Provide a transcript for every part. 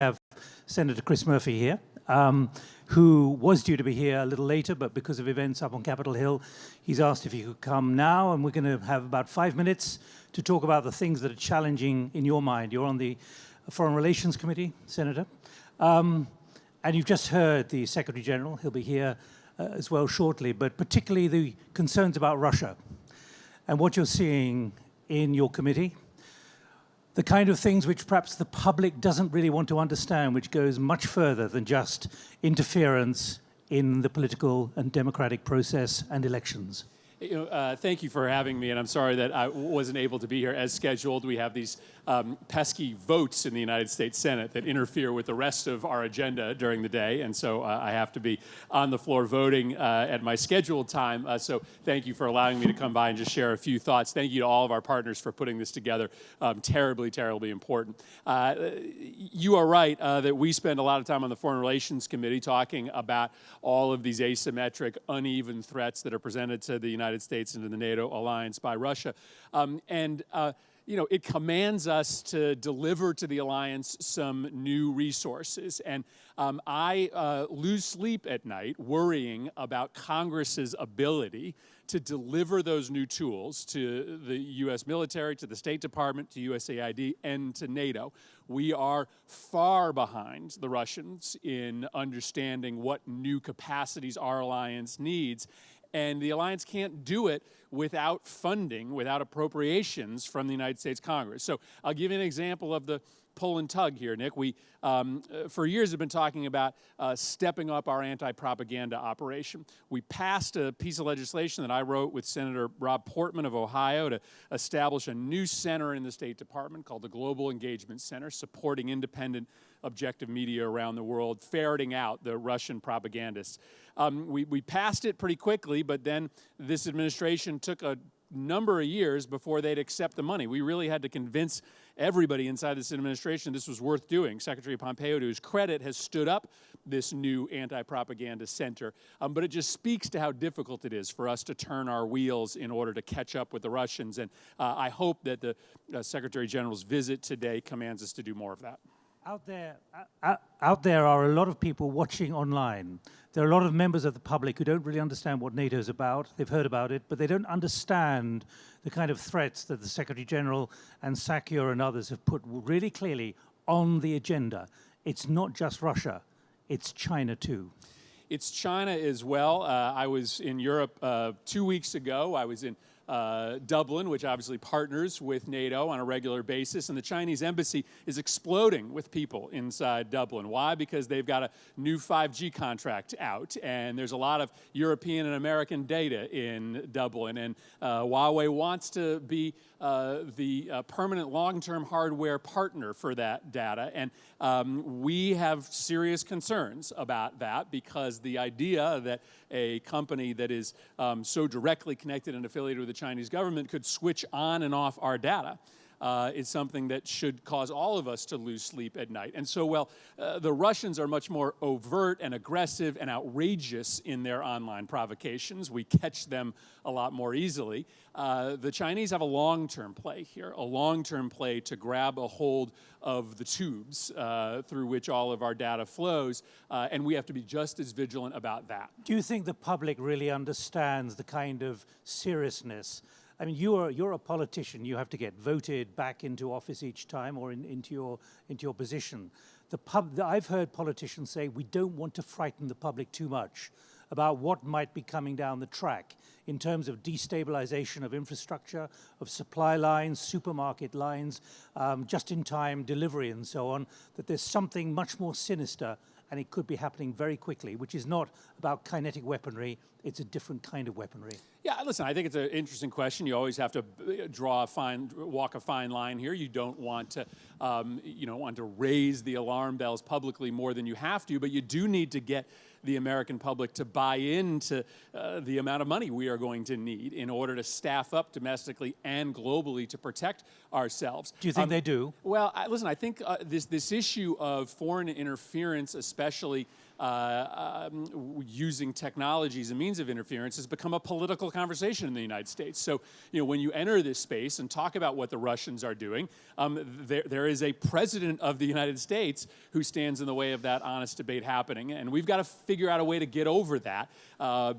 have Senator Chris Murphy here, who was due to be here a little later, but because of events up on Capitol Hill, he's asked if he could come now, and we're going to have about 5 minutes to talk about the things that are challenging in your mind. You're on the Foreign Relations Committee, Senator, and you've just heard the Secretary General. He'll be here as well shortly, but particularly the concerns about Russia and what you're seeing in your committee. The kind of things which perhaps the public doesn't really want to understand, which goes much further than just interference in the political and democratic process and elections. Thank you for having me, and I'm sorry that I wasn't able to be here as scheduled. We have these pesky votes in the United States Senate that interfere with the rest of our agenda during the day, and so I have to be on the floor voting at my scheduled time. So thank you for allowing me to come by and just share a few thoughts. Thank you to all of our partners for putting this together. Terribly, terribly important. You are right that we spend a lot of time on the Foreign Relations Committee talking about all of these asymmetric, uneven threats that are presented to the United States and to the NATO alliance by Russia. It commands us to deliver to the alliance some new resources. And I lose sleep at night worrying about Congress's ability to deliver those new tools to the U.S. military, to the State Department, to USAID, and to NATO. We are far behind the Russians in understanding what new capacities our alliance needs. And the alliance can't do it without funding, without appropriations from the United States Congress. So I'll give you an example of the pull and tug here, Nick. We, for years, have been talking about stepping up our anti-propaganda operation. We passed a piece of legislation that I wrote with Senator Rob Portman of Ohio to establish a new center in the State Department called the Global Engagement Center, supporting independent, objective media around the world, ferreting out the Russian propagandists. We passed it pretty quickly, but then this administration took a number of years before they'd accept the money. We really had to convince everybody inside this administration this was worth doing. Secretary Pompeo, to his credit, has stood up this new anti-propaganda center, but it just speaks to how difficult it is for us to turn our wheels in order to catch up with the Russians, and I hope that the Secretary General's visit today commands us to do more of that. Out there are a lot of people watching online. There are a lot of members of the public who don't really understand what NATO is about. They've heard about it, but they don't understand the kind of threats that the Secretary General and Sakya and others have put really clearly on the agenda. It's not just Russia, it's China too. It's China as well. I was in Europe 2 weeks ago. I was in Dublin, which obviously partners with NATO on a regular basis, and the Chinese embassy is exploding with people inside Dublin. Why? Because they've got a new 5G contract out, and there's a lot of European and American data in Dublin, and Huawei wants to be the permanent long-term hardware partner for that data, and we have serious concerns about that, because the idea that a company that is so directly connected and affiliated with the Chinese government could switch on and off our data is something that should cause all of us to lose sleep at night. And so, well, the Russians are much more overt and aggressive and outrageous in their online provocations. We catch them a lot more easily. The Chinese have a long-term play here, a long-term play to grab a hold of the tubes through which all of our data flows, and we have to be just as vigilant about that. Do you think the public really understands the kind of seriousness? I mean, you're a politician. You have to get voted back into office each time, or into your position. I've heard politicians say we don't want to frighten the public too much about what might be coming down the track in terms of destabilization of infrastructure, of supply lines, supermarket lines, just-in-time delivery and so on, that there's something much more sinister, and it could be happening very quickly, which is not about kinetic weaponry. It's a different kind of weaponry. Yeah, listen, I think it's an interesting question. You always have to walk a fine line here. You don't want to, want to raise the alarm bells publicly more than you have to, but you do need to get the American public to buy into the amount of money we are going to need in order to staff up domestically and globally to protect ourselves. Do you think they do? Well, listen, I think this issue of foreign interference, especially using technology as a means of interference has become a political conversation in the United States. So, when you enter this space and talk about what the Russians are doing, there is a president of the United States who stands in the way of that honest debate happening. And we've got to figure out a way to get over that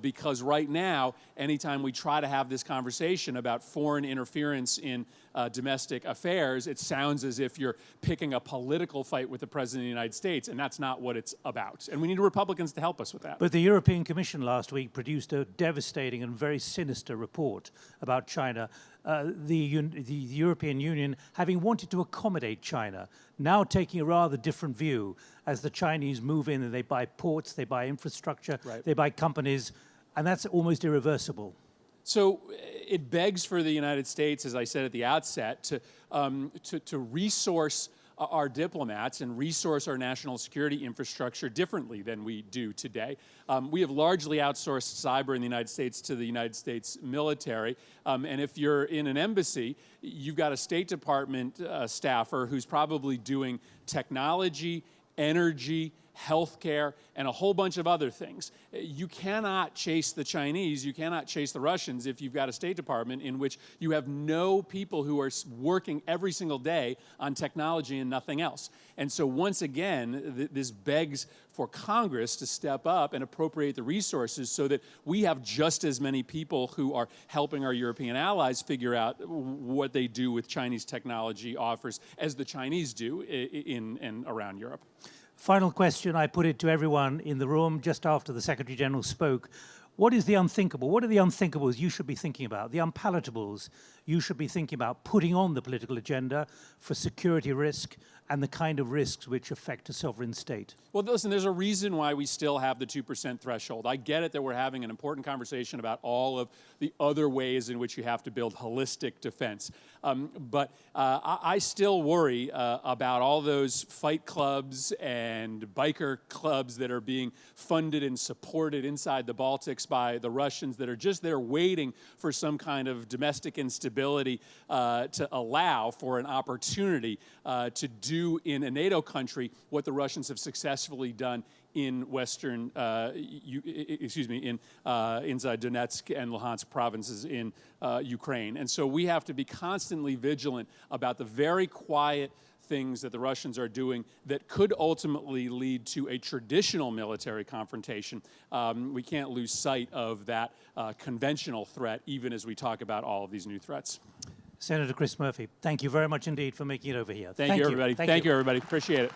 because right now, anytime we try to have this conversation about foreign interference in domestic affairs, it sounds as if you're picking a political fight with the President of the United States, and that's not what it's about. And we need Republicans to help us with that. But the European Commission last week produced a devastating and very sinister report about China. The European Union, having wanted to accommodate China, now taking a rather different view as the Chinese move in and they buy ports, they buy infrastructure, right. They buy companies, and that's almost irreversible. So it begs for the United States, as I said at the outset, to resource our diplomats and resource our national security infrastructure differently than we do today. We have largely outsourced cyber in the United States to the United States military. And if you're in an embassy, you've got a State Department staffer who's probably doing technology, energy, healthcare, and a whole bunch of other things. You cannot chase the Chinese, you cannot chase the Russians if you've got a State Department in which you have no people who are working every single day on technology and nothing else. And so once again, this begs for Congress to step up and appropriate the resources so that we have just as many people who are helping our European allies figure out what they do with Chinese technology offers as the Chinese do in and around Europe. Final question, I put it to everyone in the room just after the Secretary General spoke. What is the unthinkable? What are the unthinkables you should be thinking about? The unpalatables you should be thinking about putting on the political agenda for security risk and the kind of risks which affect a sovereign state? Well, listen, there's a reason why we still have the 2% threshold. I get it that we're having an important conversation about all of the other ways in which you have to build holistic defense. But I still worry about all those fight clubs and biker clubs that are being funded and supported inside the Baltics by the Russians that are just there waiting for some kind of domestic instability to allow for an opportunity to do in a NATO country what the Russians have successfully done in western, inside Donetsk and Luhansk provinces in Ukraine. And so we have to be constantly vigilant about the very quiet things that the Russians are doing that could ultimately lead to a traditional military confrontation. We can't lose sight of that conventional threat, even as we talk about all of these new threats. Senator Chris Murphy, thank you very much indeed for making it over here. Thank you, everybody. Thank you, everybody. Appreciate it.